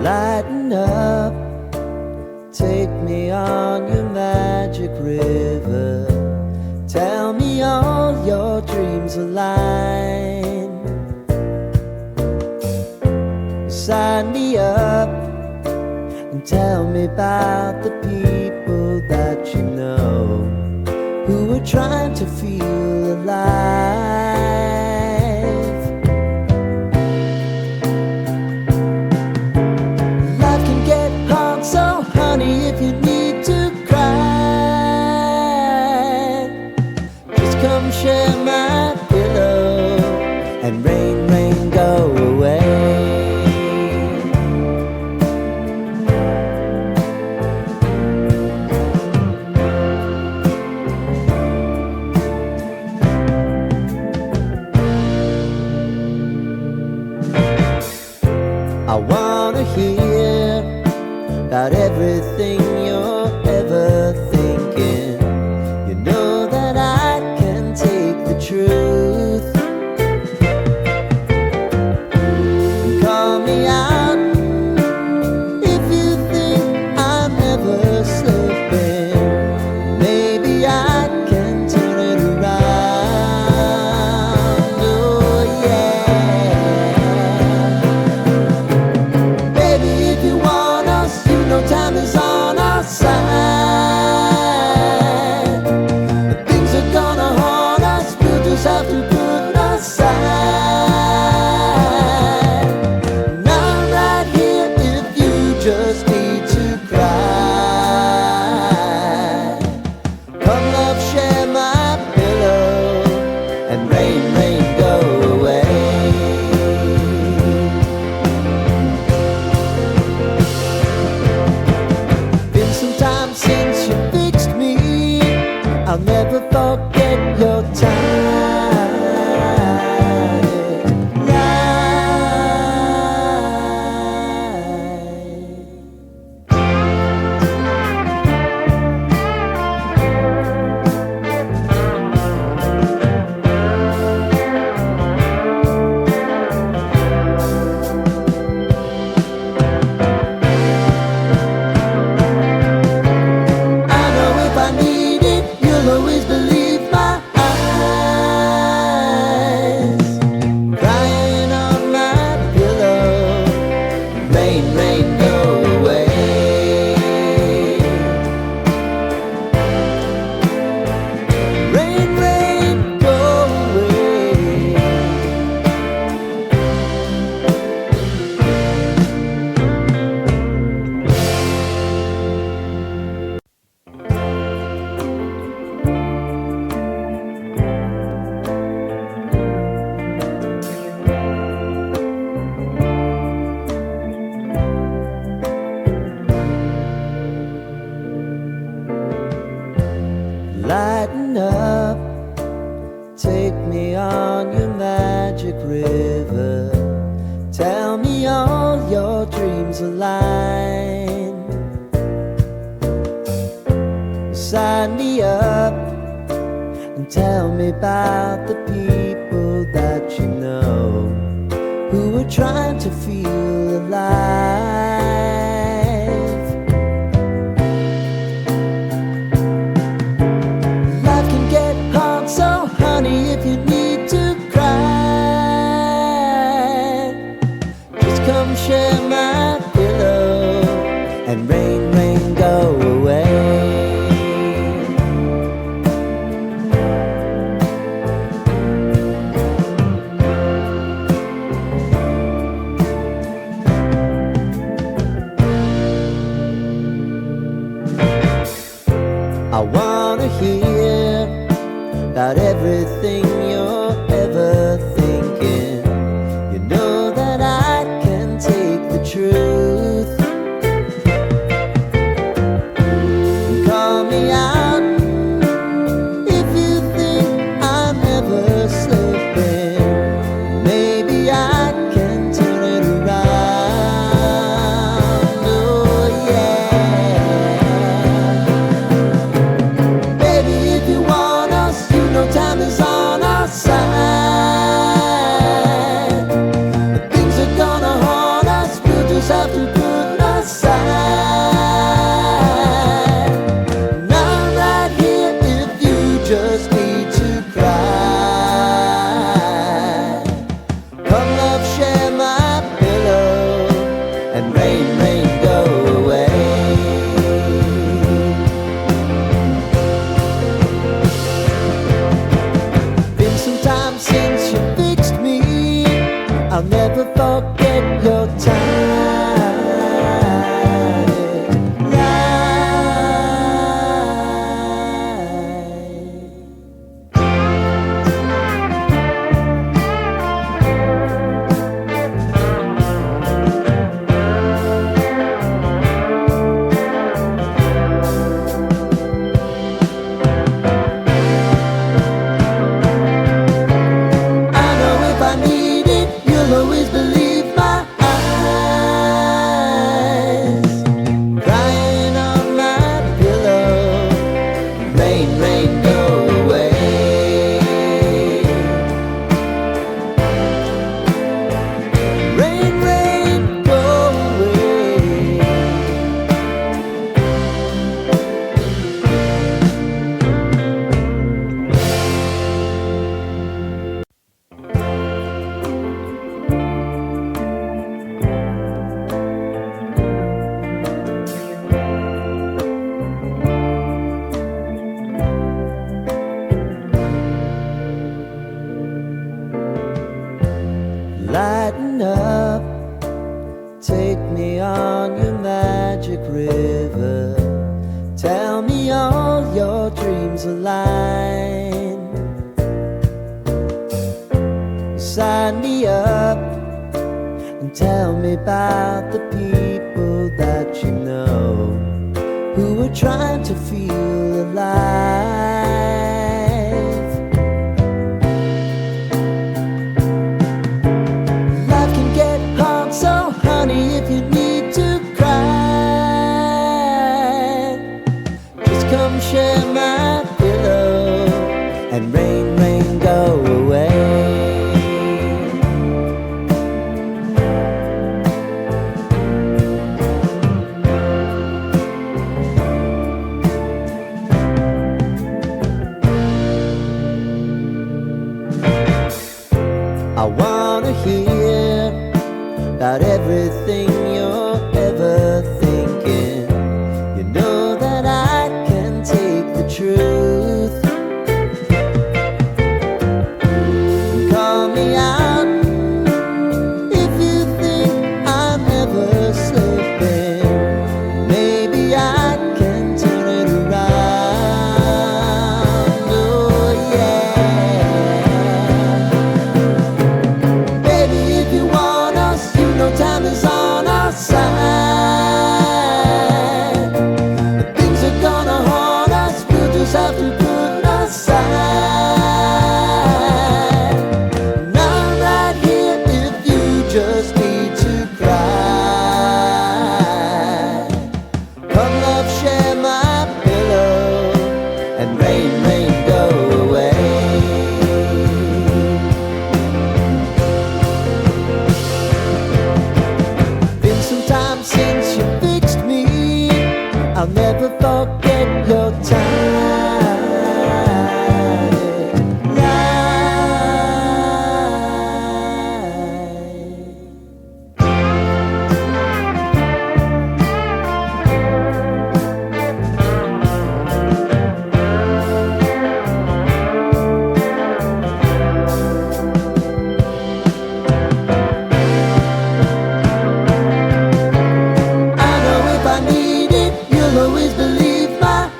Lighten up, take me on your magic river. Tell me all your dreams align. Sign me up and tell me about the people that you know who are trying to feel alive. Life can get hard, so honey, if you need to cry, just come share my pillow and rain, rain, go away. I wanna hear about everything you're ever thinking. You know that I can take the truth. And call me out if you think I'm ever slipping. Maybe I can turn it around. Oh yeah. Time is on our side. Things are gonna haunt us, we'll just have to put aside. And I'm right here if you just need to cry. Come love, share my pillow and rain, rain, go away. Since you fixed me, I'll never forget your time. Rain, rain, go away. Rain, rain, go away. Lighten up, take me on your magic river. Tell me all your dreams align. Sign me up and tell me about the people that you know who are trying to feel alive. So honey, if you need to cry, just come share my pillow and rain, rain, go away. I wanna hear about everything you're ever thinking. You know that I can take the truth. forget your tiny light. I know if I need it, you'll always believe my eyes. Crying on my pillow, rain, rain, go away. Rain, rain, go away. Lighten up, take me on your magic river. Tell me all your dreams align. Sign me up and tell me about the people that you know who are trying to feel alive. Life can get hard, so honey, if you need to cry, just come share my pillow and rain, rain, go away. I wanna hear about everything you're ever thinking. You know that I can take the truth. Call me out if you think I'm ever slipping. Maybe I can turn it around. Oh yeah. Baby, if you want us, you know time is on our side. But things are gonna haunt us, we'll just have to put aside. And I'm right here if you just need to cry. Come love, share my pillow and rain, rain, go away. Been some time since you fixed me. I'll never